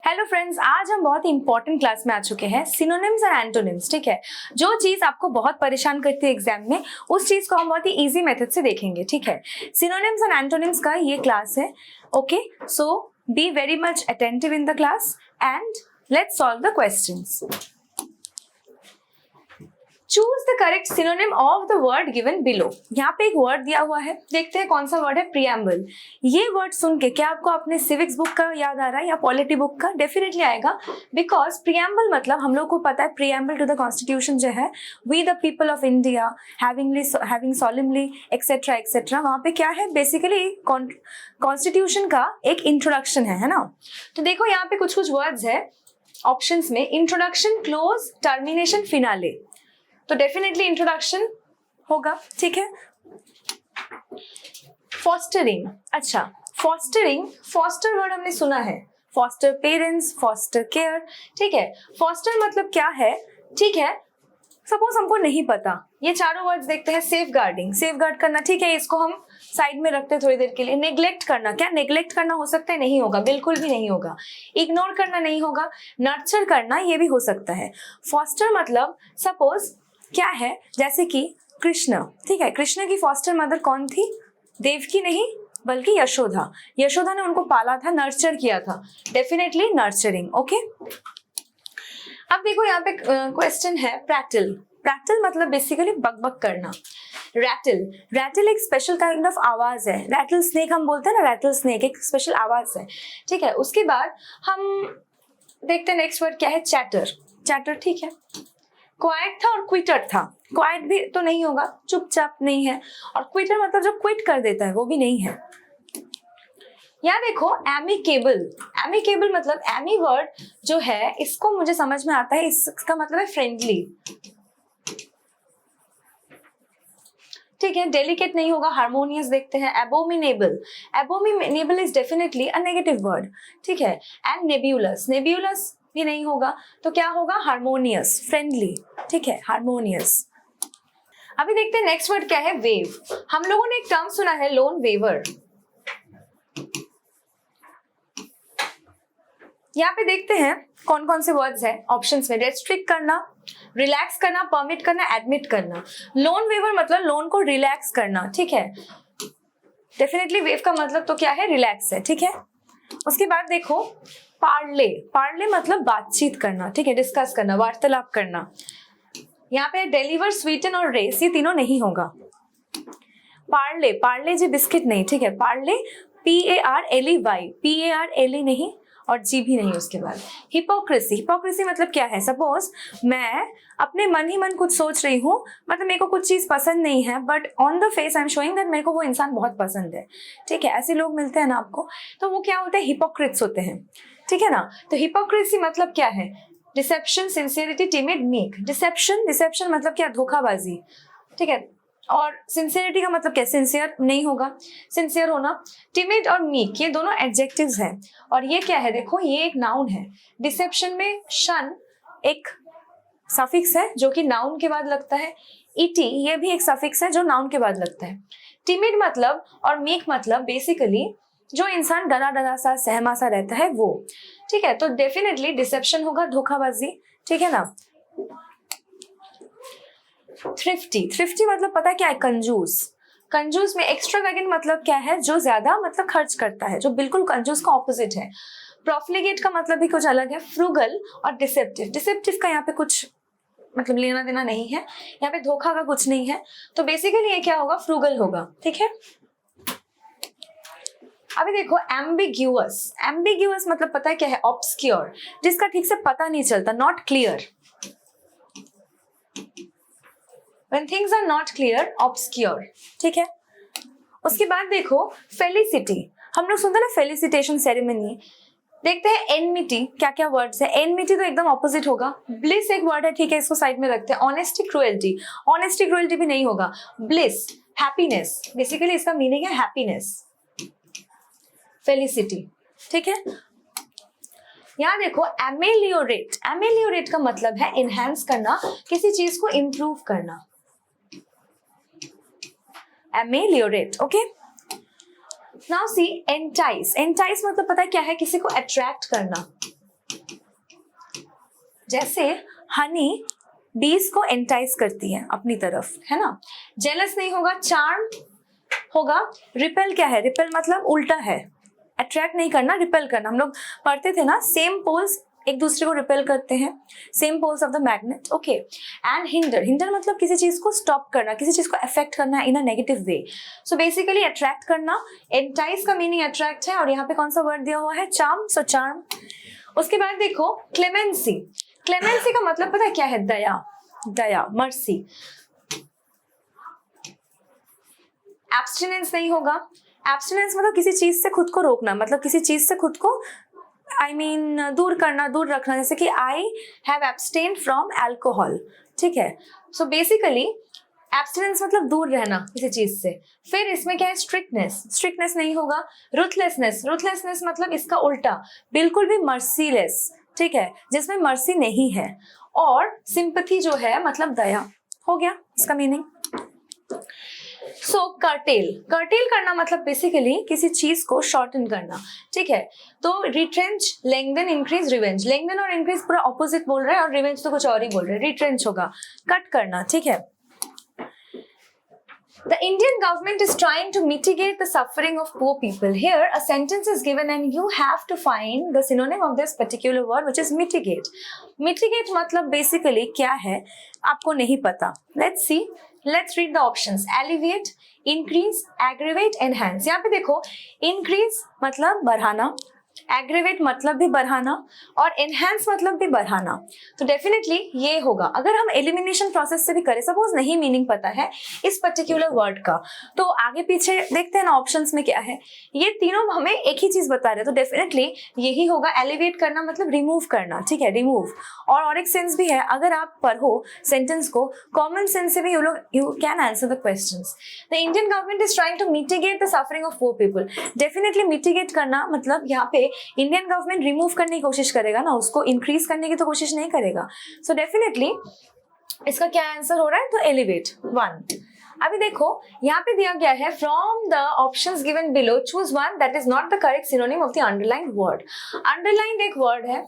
Hello friends, आज हम बहुत ही इंपॉर्टेंट क्लास में आ चुके हैं, सिनोनिम्स एंड एंटोनिम्स। ठीक है, जो चीज आपको बहुत परेशान करती है एग्जाम में, उस चीज को हम बहुत ही इजी मेथड से देखेंगे। ठीक है, सिनोनिम्स एंड एंटोनिम्स का ये क्लास है। Okay, so be very much attentive in the class and let's solve the questions. Choose the correct synonym of the word given below. यहाँ पे एक वर्ड दिया हुआ है, देखते हैं कौन सा वर्ड है, प्रियम्बल। ये वर्ड सुन के क्या आपको अपने सिविक्स बुक का याद आ रहा है या पॉलिटी बुक का? डेफिनेटली आएगा, बिकॉज प्रियम्बल मतलब हम लोग को पता है, प्रियम्बल टू द कॉन्स्टिट्यूशन जो है, we the people of India having solemnly etcetera etcetera, वहां पे क्या है, बेसिकली कॉन्स्टिट्यूशन का एक इंट्रोडक्शन है ना। तो देखो यहाँ पे कुछ कुछ वर्ड्स है ऑप्शंस में, इंट्रोडक्शन, क्लोज, टर्मिनेशन, फिनाले। तो डेफिनेटली इंट्रोडक्शन होगा। ठीक है, फॉस्टरिंग। अच्छा, फॉस्टरिंग, फॉस्टर वर्ड हमने सुना है, फॉस्टर पेरेंट्स, फॉस्टर केयर। ठीक है, फॉस्टर मतलब क्या है? ठीक है, सपोज हमको नहीं पता, ये चारों वर्ड्स देखते हैं। सेफ गार्डिंग, सेफ गार्ड करना, ठीक है, इसको हम साइड में रखते हैं थोड़ी देर के लिए। नेग्लेक्ट करना, क्या नेग्लेक्ट करना हो सकता है? नहीं होगा, बिल्कुल भी नहीं होगा। इग्नोर करना नहीं होगा। नर्चर करना, ये भी हो सकता है। फॉस्टर मतलब सपोज क्या है, जैसे कि कृष्ण। ठीक है, कृष्ण की फॉस्टर मदर कौन थी? देवकी नहीं, बल्कि यशोदा। यशोदा ने उनको पाला था, नर्चर किया था। Definitely nurturing. ओके, अब देखो यहाँ पे क्वेश्चन है, प्रैटल। प्रैटल मतलब बेसिकली बकबक करना। रैटल, रैटल एक स्पेशल काइंड ऑफ आवाज है। रैटल स्नेक हम बोलते हैं ना, रैटल स्नेक एक स्पेशल आवाज है। ठीक है, उसके बाद हम देखते हैं नेक्स्ट वर्ड क्या है, चैटर। चैटर, ठीक है, क्वाइट था और क्विटर था। क्वाइट भी तो नहीं होगा, चुपचाप नहीं है, और क्विटर मतलब जो क्विट कर देता है, वो भी नहीं है। यहाँ देखो एमिकेबल। एमिकेबल मतलब एमी वर्ड जो है, इसको मुझे समझ में आता है, इसका मतलब है फ्रेंडली। ठीक है, डेलिकेट नहीं होगा, हार्मोनियस देखते हैं। Abominable, abominable is definitely a negative word. ठीक है, एंड नेब्यूलस, नेब्यूलस भी नहीं होगा, तो क्या होगा, हार्मोनियस, फ्रेंडली। ठीक है, हार्मोनियस। अभी देखते हैं नेक्स्ट वर्ड क्या है, वेव। हम लोगों ने एक टर्म सुना है, लोन वेवर। यहाँ पे देखते हैं कौन कौन से वर्ड्स हैं ऑप्शंस में। रेस्ट्रिक्ट करना, रिलैक्स करना, परमिट करना, एडमिट करना। लोन वेवर मतलब लोन को रिलैक्स करना। ठीक है, डेफिनेटली वेव का मतलब तो क्या है, रिलैक्स है। ठीक है, उसके बाद देखो पार्ले। पार्ले मतलब बातचीत करना। ठीक है, डिस्कस करना, वार्तालाप करना। यहाँ पे डिलीवर, स्वीटन और रेस, ये तीनों नहीं होगा। पार्ले, पार्ले जी बिस्किट नहीं। ठीक है, पार्ले PARLEY, PARLE नहीं और जी भी नहीं। उसके बाद हिपोक्रेसी। हिपोक्रेसी मतलब क्या है, सपोज मैं अपने मन ही मन कुछ सोच रही हूँ, मतलब मेरे को कुछ चीज पसंद नहीं है, but on the face I am showing that मेरे को वो इंसान बहुत पसंद है। ठीक है, ऐसे लोग मिलते हैं ना आपको, तो वो क्या होते हैं, हिपोक्रेट्स होते हैं। ठीक है ना, तो हिपोक्रेसी मतलब क्या है, deception, sincerity, timid, meek. Deception, deception मतलब क्या, धोखाबाजी। ठीक है, और सिंसियरिटी का मतलब क्या, सिंसियर नहीं होगा, सिंसियर होना। टिमिड और मीक, ये दोनों एडजेक्टिव्स हैं, और ये क्या है, देखो ये एक नाउन है। डिसेप्शन में शन एक सफिक्स है जो कि नाउन के बाद लगता है। इटी, ये भी एक सफिक्स है जो नाउन के बाद लगता है। टिमिड मतलब और मीक मतलब बेसिकली जो इंसान डरा डरा सा, सहमा सा रहता है, वो। ठीक है, तो डेफिनेटली डिसेप्शन होगा, धोखाबाजी। ठीक है ना। थ्रिफ्टी, थ्रिफ्टी मतलब पता है क्या है, कंजूस। कंजूस में एक्स्ट्रावेगेंट मतलब क्या है, जो ज्यादा मतलब खर्च करता है, जो बिल्कुल कंजूस का ऑपोजिट है। प्रोफ्लिगेट का मतलब भी कुछ अलग है। फ्रूगल और डिसेप्टिव, डिसेप्टिव का यहाँ पे कुछ मतलब लेना देना नहीं है, यहाँ पे धोखा का कुछ नहीं है, तो बेसिकली ये क्या होगा, फ्रूगल होगा। ठीक है, अभी देखो एम्बिग्यूअस। एम्बिग्यूअस मतलब पता है क्या है, ऑब्सक्योर, जिसका ठीक से पता नहीं चलता, not clear. When things are not clear, obscure. ठीक है, उसके बाद देखो फेलिसिटी। हम लोग सुनते हैं ना फेलिसिटेशन सेरेमनी। देखते हैं एनमिटी, क्या क्या वर्ड्स है। एनमिटी तो एकदम ऑपोजिट होगा। ब्लिस एक वर्ड है, ठीक है, इसको साइड में रखते हैं। ऑनेस्टी, क्रुएल्टी, ऑनेस्टी क्रुएल्टी भी नहीं होगा। ब्लिस, हैप्पीनेस, बेसिकली इसका मीनिंग है हैप्पीनेस। फेलिसिटी, ठीक है। यहाँ देखो एमेलियोरेट। एमेलियोरेट का मतलब है इनहेंस करना, किसी चीज को इंप्रूव करना। Ameliorate, okay. Now see entice. Entice मतलब पता है क्या है, किसी को अट्रैक्ट करना। जैसे हनी बीज को एंटाइज करती है अपनी तरफ, है ना। जेलस नहीं होगा, चार्म होगा। रिपेल क्या है? रिपेल मतलब उल्टा है, अट्रैक्ट नहीं करना, रिपेल करना। हम लोग पढ़ते थे ना, सेम पोल्स एक दूसरे को रिपेल करते हैं, same poles of the magnet, okay. And hinder, hinder मतलब किसी चीज को स्टॉप करना, किसी चीज को अफेक्ट करना in a negative way. So basically attract करना, एंटाइज का मीनिंग अट्रैक्ट है, और यहाँ पे कौन सा वर्ड दिया हुआ है? चार्म, सो चार्म। उसके बाद देखो क्लेमेंसी, क्लेमेंसी का मतलब पता है क्या है? दया, दया, मर्सी। एब्स्टिनेंस नहीं होगा, एब्स्टिनेंस मतलब किसी चीज से खुद को रोकना, मतलब किसी चीज से खुद को दूर करना, दूर रखना। जैसे कि I have abstained from alcohol, ठीक है। सो बेसिकली एब्सटिनेंस मतलब दूर रहना किसी चीज से। फिर इसमें क्या है? स्ट्रिक्टनेस, स्ट्रिक्टनेस नहीं होगा। रुथलेसनेस, रुथलेसनेस मतलब इसका उल्टा, बिल्कुल भी मर्सीलेस, ठीक है, जिसमें मर्सी नहीं है। और सिंपैथी जो है मतलब दया, हो गया इसका मीनिंग। सो कर्टेल, कर्टेल करना मतलब बेसिकली किसी चीज को शॉर्टन करना, ठीक है। तो रिट्रेंच, लेंगदेन, इंक्रीज, रिवेंज। लेंगदेन और इंक्रीज पूरा ऑपोजिट बोल रहा है, और रिवेंज तो कुछ और ही बोल रहे हैं। रिट्रेंच होगा कट करना, ठीक है। The Indian government is trying to mitigate the suffering of poor people. Here, a sentence is given and you have to find the synonym of this particular word, which is mitigate. Mitigate मतलब basically क्या है? आपको नहीं पता. Let's see. Let's read the options. Alleviate, increase, aggravate, enhance. यहाँ पे देखो, increase मतलब बढ़ाना, एग्रीवेट मतलब भी बढ़ाना, और एनहांस मतलब भी बढ़ाना। तो डेफिनेटली ये होगा। अगर हम एलिमिनेशन प्रोसेस से भी करें, सपोज नहीं मीनिंग पता है इस पर्टिकुलर वर्ड का, तो आगे पीछे देखते हैं ना ऑप्शंस में क्या है। ये तीनों हमें एक ही चीज बता रहे हैं, तो डेफिनेटली यही होगा। एलिवेट करना मतलब रिमूव करना, ठीक है, रिमूव। और एक सेंस भी है, अगर आप पढ़ो सेंटेंस को कॉमन सेंस से भी you can answer the questions. The Indian government is trying to mitigate the suffering of poor people. Definitely mitigate करना मतलब यहाँ पे इंडियन गवर्नमेंट रिमूव करने की कोशिश करेगा ना, उसको इंक्रीज करने की तो कोशिश नहीं करेगा। सो डेफिनेटली इसका क्या आंसर हो रहा है? तो एलिवेट, 1। अभी देखो यहाँ पे दिया गया है, from the options given below choose one that is not the correct synonym of the underlined word. Underlined एक वर्ड है,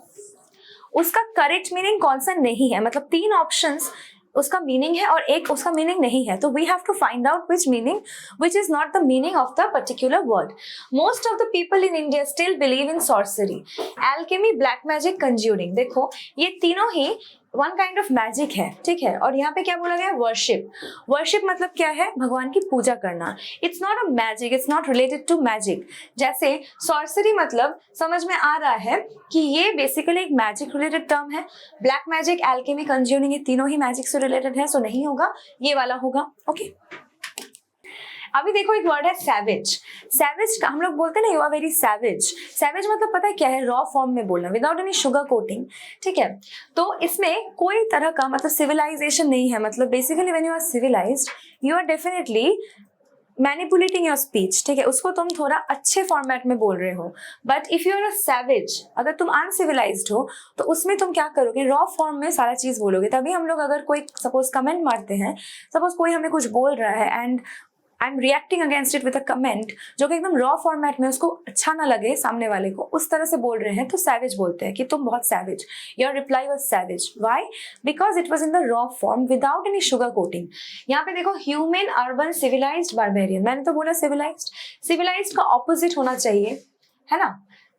उसका करेक्ट मीनिंग कौन सा नहीं है, मतलब 3 ऑप्शंस उसका मीनिंग है और एक उसका मीनिंग नहीं है, तो we have to find out which meaning which is not the meaning of the particular word. Most of the people in India still believe in sorcery, alchemy, black magic, conjuring. देखो ये तीनों ही one kind of magic है, ठीक है। और यहाँ पे क्या बोला गया? वर्शिप। वर्शिप मतलब क्या है? भगवान की पूजा करना। It's not a magic, it's not related to magic. जैसे सॉर्सरी मतलब समझ में आ रहा है कि ये बेसिकली एक मैजिक रिलेटेड टर्म है। ब्लैक मैजिक, एल्केमी, कंज्यूरिंग, ये तीनों ही मैजिक से रिलेटेड है, सो नहीं होगा, ये वाला होगा, ओके। अभी देखो एक वर्ड है सैवेज। सैवेज का हम लोग बोलते हैं ना, you are very savage. Savage मतलब पता है क्या है? रॉ फॉर्म में बोलना, विदाउट एनी शुगर कोटिंग, ठीक है। तो इसमें कोई तरह का मतलब सिविलाइजेशन नहीं है। मतलब basically when you are civilized, you are definitely manipulating your speech, ठीक है, उसको तुम थोड़ा अच्छे फॉर्मेट में बोल रहे हो। But if you are a savage, अगर तुम अनसिविलाइज्ड हो, तो उसमें तुम क्या करोगे? रॉ फॉर्म में सारा चीज बोलोगे। तभी हम लोग अगर कोई सपोज कमेंट मारते हैं, सपोज कोई हमें कुछ बोल रहा है and I am reacting against it with a comment, जो कि एकदम रॉ फॉर्मेट में उसको अच्छा ना लगे सामने वाले को, उस तरह से बोल रहे हैं, तो सैवेज बोलते हैं कि तुम बहुत savage, your reply was savage. Why? Because it was in the raw form without any sugar coating. यहाँ पे देखो ह्यूमन, अर्बन, सिविलाइज्ड, बारबेरियन। मैंने तो बोला सिविलाइज्ड। सिविलाइज्ड का ऑपोजिट होना चाहिए, है ना।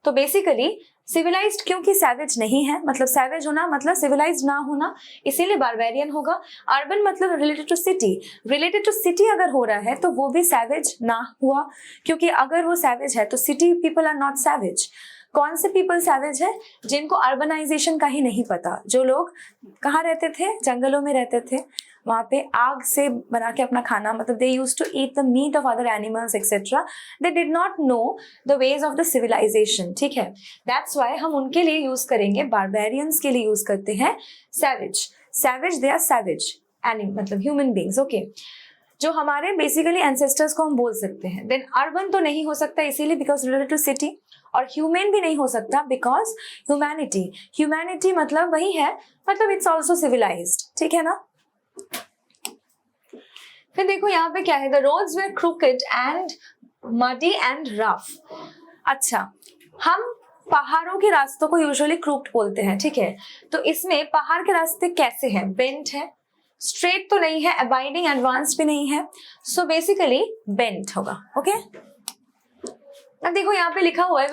तो बेसिकली सिविलाइज्ड क्योंकि सैवेज नहीं है, मतलब सैवेज होना मतलब सिविलाइज्ड ना होना, इसीलिए बारबेरियन होगा। अर्बन मतलब related to city, related to city अगर हो रहा है तो वो भी सैवेज ना हुआ, क्योंकि अगर वो सैवेज है तो city people are not savage. कौन से पीपल सैवेज है? जिनको अर्बनाइजेशन का ही नहीं पता, जो लोग कहाँ रहते थे? जंगलों में रहते थे, वहाँ पे आग से बना के अपना खाना, मतलब they use to eat the meat of other animals etcetera. They did not know the ways of the civilisation, ठीक है। दैट्स वाई हम उनके लिए यूज करेंगे, बारबेरियंस के लिए यूज करते हैं savage. Savage, they are savage मतलब ह्यूमन बींग्स, ओके, जो हमारे बेसिकली एंसेस्टर्स को हम बोल सकते हैं। देन अर्बन तो नहीं हो सकता इसीलिए बिकॉज रिलेटेड टू सिटी, और ह्यूमन भी नहीं हो सकता बिकॉज ह्यूमैनिटी। ह्यूमैनिटी मतलब वही है, मतलब इट्स ऑल्सो सिविलाइज्ड, ठीक है ना। फिर देखो यहाँ पे क्या है? The roads were crooked and muddy and rough. अच्छा, हम पहाड़ों के रास्तों को यूजुअली क्रूक्ड बोलते हैं, ठीक है। तो इसमें पहाड़ के रास्ते कैसे हैं? बेंट है, स्ट्रेट तो नहीं है, अबाइडिंग एडवांस भी नहीं है, सो बेसिकली बेंट होगा। ओके, अब देखो यहाँ पे लिखा हुआ है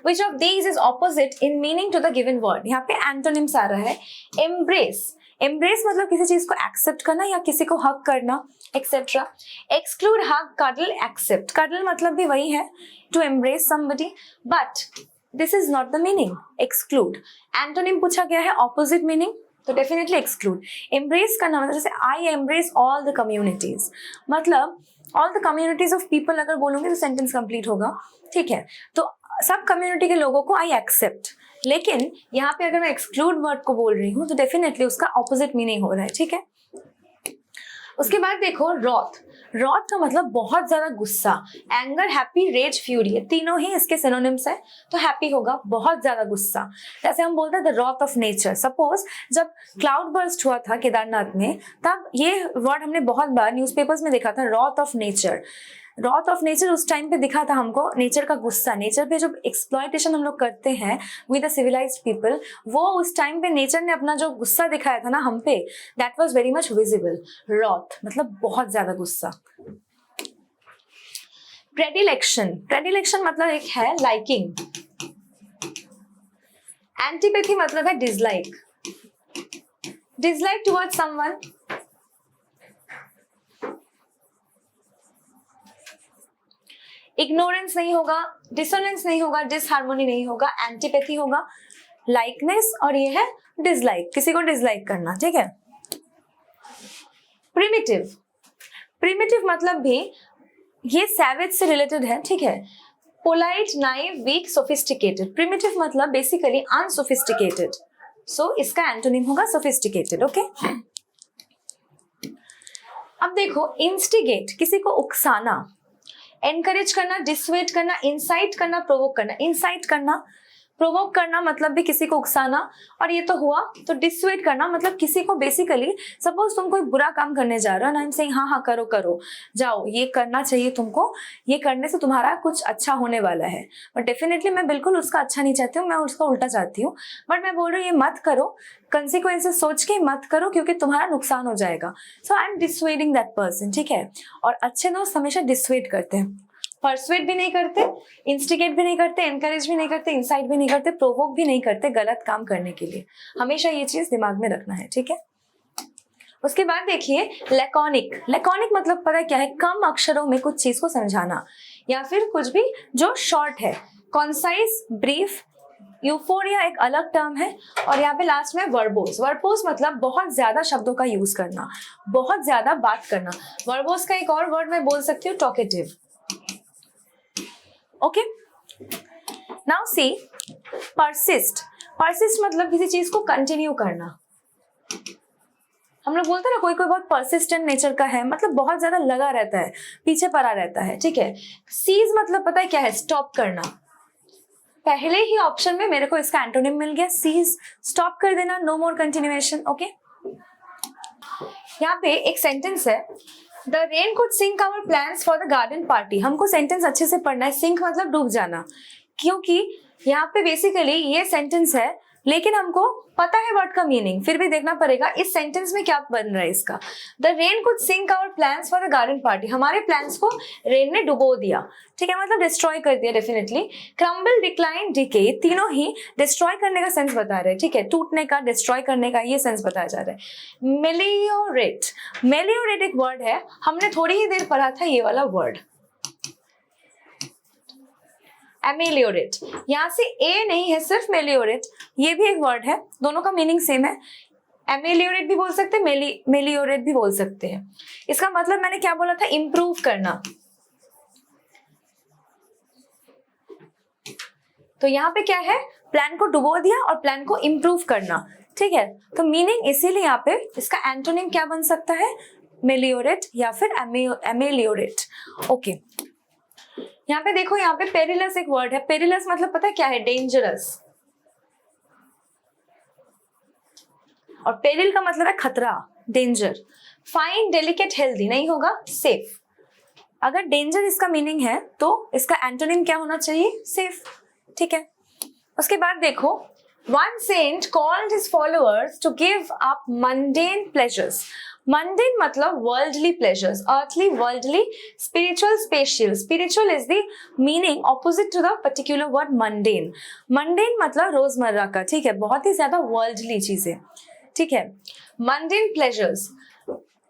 which of these is opposite in meaning to the given word। यहाँ पे एंटोनिम्स आ रहा है। एम्ब्रेस, एम्ब्रेस मतलब किसी चीज को एक्सेप्ट करना या किसी को हग करना, etcetera. Exclude, hug, cuddle, accept. Cuddle मतलब भी वही है, to embrace somebody, but this is not the meaning. Exclude, antonym पूछा गया है, ऑपोजिट मीनिंग, तो डेफिनेटली एक्सक्लूड। एम्ब्रेस करना मतलब जैसे I embrace all the communities, मतलब all the communities of people अगर बोलूंगी तो सेंटेंस कंप्लीट होगा, ठीक है। तो सब कम्युनिटी के लोगों को आई एक्सेप्ट, लेकिन यहाँ पे अगर मैं एक्सक्लूड वर्ड को बोल रही हूँ तो डेफिनेटली उसका ऑपोजिट मीनिंग हो रहा है, ठीक है। उसके बाद देखो रॉथ, रॉथ का मतलब बहुत ज्यादा गुस्सा। एंगर, हैप्पी, रेज, फ्यूरी, ये तीनों ही इसके सिनोनिम्स है, तो हैप्पी होगा, बहुत ज्यादा गुस्सा। जैसे हम बोलते हैं द रॉथ ऑफ नेचर। सपोज जब क्लाउड बर्स्ट हुआ था केदारनाथ में, तब ये वर्ड हमने बहुत बार न्यूज़पेपर्स में देखा था, रॉथ ऑफ नेचर। रॉथ ऑफ नेचर उस टाइम पे दिखा था हमको, नेचर का गुस्सा। नेचर पे जो एक्सप्लॉयटेशन हम लोग करते हैं विद द सिविलाइज्ड पीपल, वो उस टाइम पे नेचर ने अपना जो गुस्सा दिखाया था ना हम पे, that was very much visible. Wrath मतलब बहुत ज्यादा गुस्सा। प्रेडिलेक्शन, प्रेडिलेक्शन मतलब एक है लाइकिंग। एंटीपैथी मतलब है dislike, dislike towards someone. Ignorance नहीं होगा, डिसोनेंस नहीं होगा, डिसहार्मोनी नहीं होगा, एंटीपैथी होगा, लाइकनेस, और ये है डिसलाइक, किसी को डिसलाइक करना, ठीक है। प्रिमिटिव, प्रिमिटिव मतलब भी ये सैवेज से रिलेटेड है, ठीक है। Polite, naive, weak, sophisticated. Primitive मतलब बेसिकली अनसोफिस्टिकेटेड, सो इसका एंटोनिम होगा सोफिस्टिकेटेड। ओके, अब देखो इंस्टिगेट, किसी को उकसाना, एनकरेज करना, डिसवेट करना, इंसाइट करना, प्रोवोक करना। इंसाइट करना, प्रोवोक करना मतलब भी किसी को उकसाना, और ये तो हुआ। तो डिसवेट करना मतलब किसी को बेसिकली, सपोज तुम कोई बुरा काम करने जा रहे हो ना, से हाँ हाँ करो करो जाओ, ये करना चाहिए तुमको, ये करने से तुम्हारा कुछ अच्छा होने वाला है, बट डेफिनेटली मैं बिल्कुल उसका अच्छा नहीं चाहती हूँ, मैं उसका उल्टा चाहती हूँ, बट मैं बोल रही हूँ ये मत करो, कंसिक्वेंसेस सोच के मत करो क्योंकि तुम्हारा नुकसान हो जाएगा। सो आई एम डिसवेडिंग दैट पर्सन, ठीक है। और अच्छे दोस्त हमेशा डिसवेड करते हैं, परसुएट भी नहीं करते, इंस्टिगेट भी नहीं करते, एनकरेज भी नहीं करते, इंसाइट भी नहीं करते, प्रोवोक भी नहीं करते गलत काम करने के लिए। हमेशा ये चीज दिमाग में रखना है, ठीक है। उसके बाद देखिए लैकोनिक, लैकोनिक मतलब पता है क्या है, कम अक्षरों में कुछ चीज को समझाना, या फिर कुछ भी जो शॉर्ट है। कॉन्साइज, ब्रीफ, यूफोरिया एक अलग टर्म है। और यहाँ पे लास्ट में वर्बोस, वर्बोस मतलब बहुत ज्यादा शब्दों का यूज करना, बहुत ज्यादा बात करना। वर्बोस का एक और वर्ड मैं बोल सकती हूँ टॉकेटिव। ओके, नाउ सी परसिस्ट, परसिस्ट मतलब किसी चीज को कंटिन्यू करना। हम लोग बोलते हैं ना कोई कोई बहुत परसिस्टेंट नेचर का है, मतलब बहुत ज्यादा लगा रहता है, पीछे पड़ा रहता है, ठीक है। सीज मतलब पता है क्या है, स्टॉप करना। पहले ही ऑप्शन में मेरे को इसका एंटोनिम मिल गया, सीज, स्टॉप कर देना, नो मोर कंटिन्यूएशन। ओके, यहाँ पे एक सेंटेंस है, the rain could sink our plans for the garden party. हमको सेंटेंस अच्छे से पढ़ना है, सिंक मतलब डूब जाना, क्योंकि यहाँ पे बेसिकली ये सेंटेंस है, लेकिन हमको पता है वर्ड का मीनिंग, फिर भी देखना पड़ेगा इस सेंटेंस में क्या बन रहा है इसका। The rain could sink our plans for the garden party, हमारे प्लान्स को रेन ने डुबो दिया, ठीक है, मतलब डिस्ट्रॉय कर दिया डेफिनेटली। क्रम्बल, डिक्लाइन, डिके, तीनों ही डिस्ट्रॉय करने का सेंस बता रहे हैं, ठीक है, टूटने का, डिस्ट्रॉय करने का, ये सेंस बताया जा रहा है। मेलियोरेट, मेलियोरेट एक वर्ड है, हमने थोड़ी ही देर पढ़ा था ये वाला वर्ड, एमेलियोरेट। यहाँ से ए नहीं है, सिर्फ मेलियोरेट, ये भी एक वर्ड है, दोनों का मीनिंग सेम है। एमेलियोरेट भी बोल सकते हैं, मेलियोरेट भी बोल सकते हैं। इसका मतलब मैंने क्या बोला था, इंप्रूव करना। तो यहाँ पे क्या है, प्लान को डुबो दिया और प्लान को इंप्रूव करना, ठीक है। तो मीनिंग इसीलिए यहाँ पे इसका एंटोनिम क्या बन सकता है, मेलियोरेट या फिर एमेलियोरेट। ओके, यहाँ पे देखो, यहाँ पे पेरिलस एक वर्ड है, पेरिलस मतलब पता है क्या है, डेंजरस, और पेरिल का मतलब है खतरा, डेंजर। फाइन, डेलिकेट, हेल्दी नहीं होगा, सेफ। अगर डेंजर इसका मीनिंग है तो इसका एंटोनिम क्या होना चाहिए, सेफ, ठीक है। उसके बाद देखो, one saint called his followers to give up mundane pleasures. Mundane मतलब worldly pleasures, earthly, worldly, spiritual, spatial. Spiritual is the meaning opposite to the particular word mundane. Mundane मतलब रोजमर्रा का, ठीक है, बहुत ही ज्यादा worldly चीजें, ठीक है. Mundane pleasures.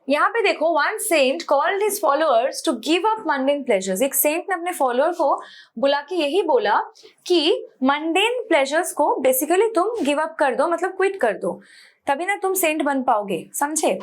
यहाँ पे देखो, one saint called his followers to give up mundane pleasures. एक सेंट ने अपने फॉलोअर को बुला के यही बोला कि मंडेन प्लेजर्स को बेसिकली तुम गिव अप कर दो, मतलब क्विट कर दो, तभी ना तुम सेंट बन पाओगे, समझे.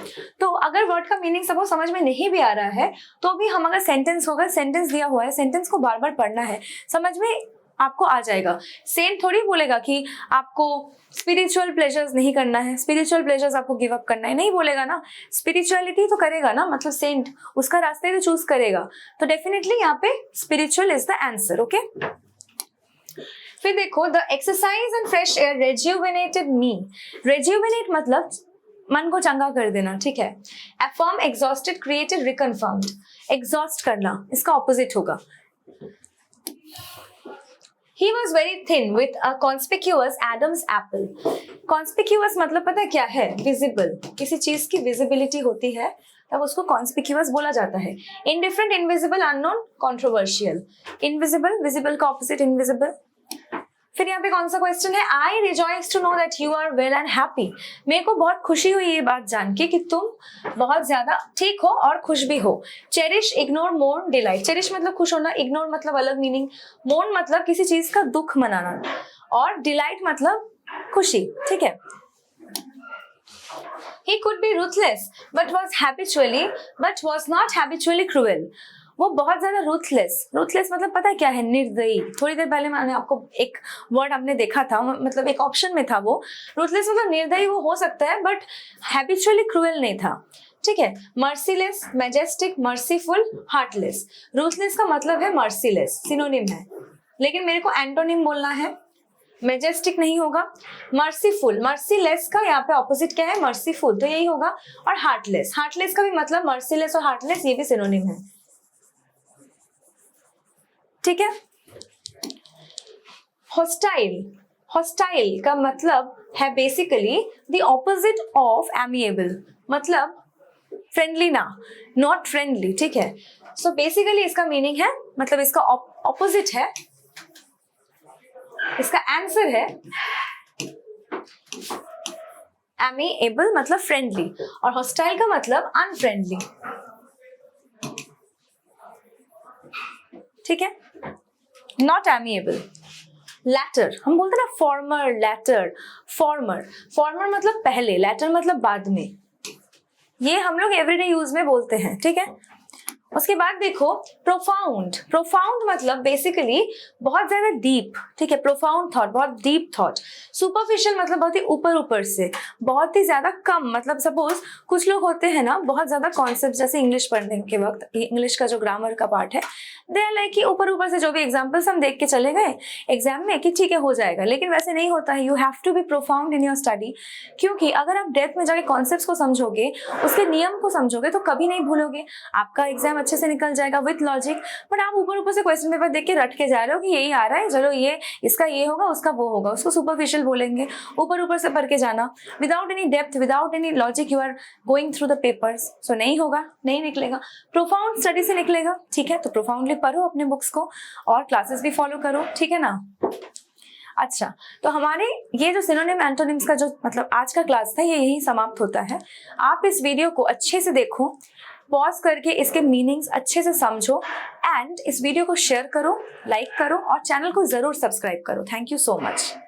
तो अगर वर्ड का मीनिंग सपोज समझ में नहीं भी आ रहा है तो भी हम अगर सेंटेंस होगा, सेंटेंस दिया हुआ है, सेंटेंस को बार बार पढ़ना है, समझ में आपको आ जाएगा. सेंट थोड़ी बोलेगा कि आपको स्पिरिचुअल प्लेजर्स नहीं करना है, स्पिरिचुअल प्लेजर्स आपको गिव अप करना है, नहीं बोलेगा ना. स्पिरिचुअलिटी तो करेगा ना, मतलब सेंट उसका रास्ते तो चूज करेगा. तो डेफिनेटली यहाँ पे spiritual is the answer. Okay, फिर देखो, the exercise and fresh air rejuvenated me. Rejuvenate मतलब मन को चंगा कर देना, ठीक है. Affirm, exhausted, created, reconfirmed. Exhaust करना इसका ऑपोजिट होगा. He was very thin with a conspicuous Adam's apple. Conspicuous मतलब पता है क्या है? Visible. किसी चीज की visibility होती है तब उसको conspicuous बोला जाता है. Indifferent, invisible, unknown, controversial. Invisible, visible का opposite invisible. फिर यहाँ पे कौन सा क्वेश्चन है? I rejoice to know that you are well and happy. मेरे को बहुत खुशी हुई ये बात जान के कि तुम बहुत ज्यादा ठीक हो और खुश भी हो. Cherish, ignore, mourn, delight. Cherish मतलब खुश होना, ignore मतलब अलग मीनिंग, mourn मतलब किसी चीज का दुख मनाना, और delight मतलब खुशी, ठीक है. He could be ruthless, but was not habitually cruel. वो बहुत ज्यादा रूथलेस मतलब पता है क्या है? निर्दयी. थोड़ी देर पहले मैंने आपको एक वर्ड हमने देखा था, मतलब एक ऑप्शन में था वो. रूथलेस मतलब निर्दयी वो हो सकता है, बट हैबिचुअली क्रूएल नहीं था, ठीक है. Merciless, majestic, merciful, heartless. Ruthless का मतलब है मर्सीलेस, सिनोनिम है, लेकिन मेरे को एंटोनिम बोलना है. मैजेस्टिक नहीं होगा. मर्सीफुल, मर्सीलेस का यहाँ पे ऑपोजिट क्या है? मर्सीफुल, तो यही होगा. और हार्टलेस का भी मतलब मर्सीलेस और हार्टलेस ये भी सिनोनिम है, ठीक है. हॉस्टाइल का मतलब है basically the opposite of amiable, मतलब फ्रेंडली ना, नॉट फ्रेंडली, ठीक है. सो बेसिकली इसका मीनिंग है, मतलब इसका ऑपोजिट है, इसका आंसर है एमिएबल मतलब फ्रेंडली, और हॉस्टाइल का मतलब अनफ्रेंडली, ठीक है. Not amiable. लैटर, हम बोलते हैं ना फॉर्मर, लैटर. फॉर्मर मतलब पहले, लैटर मतलब बाद में. ये हम लोग एवरीडे यूज में बोलते हैं, ठीक है. उसके बाद देखो, प्रोफाउंड मतलब बेसिकली बहुत ज्यादा डीप, ठीक है. प्रोफाउंड थॉट, बहुत डीप थॉट. सुपरफिशियल मतलब बहुत ही ऊपर से, बहुत ही ज्यादा कम, मतलब सपोज कुछ लोग होते हैं ना बहुत ज्यादा कॉन्सेप्ट, जैसे इंग्लिश पढ़ने के वक्त इंग्लिश का जो ग्रामर का पार्ट है, दे आर लाइक कि ऊपर से जो भी एग्जाम्पल्स हम देख के चले गए एग्जाम में कि ठीक है हो जाएगा, लेकिन वैसे नहीं होता है. You have to be profound in your study, क्योंकि अगर आप डेप्थ में जाके कॉन्सेप्ट्स को समझोगे, उसके नियम को समझोगे, तो कभी नहीं भूलोगे. आपका एग्जाम अच्छे से निकल जाएगा विथ लॉजिक. बट आप ऊपर से क्वेश्चन पेपर देख के रट के जा रहे हो कि यही आ रहा है, चलो ये इसका ये होगा, उसका वो होगा, उसको सुपरफिशियल बोलेंगे. ऊपर से पढ़ के जाना without any depth, without any logic, you are going through the papers. So नहीं होगा, नहीं निकलेगा. प्रोफाउंड स्टडी से निकलेगा, ठीक है. तो प्रोफाउंडली पढ़ो अपने बुक्स को और क्लासेस भी फॉलो करो, ठीक है ना. अच्छा, तो हमारे ये जो सिनोनिम एंटोनिम्स का जो मतलब आज का क्लास था, ये यही समाप्त होता है. आप इस वीडियो को अच्छे से देखो, पॉज करके इसके मीनिंग्स अच्छे से समझो, एंड इस वीडियो को शेयर करो, लाइक करो, और चैनल को जरूर सब्सक्राइब करो. Thank you so much.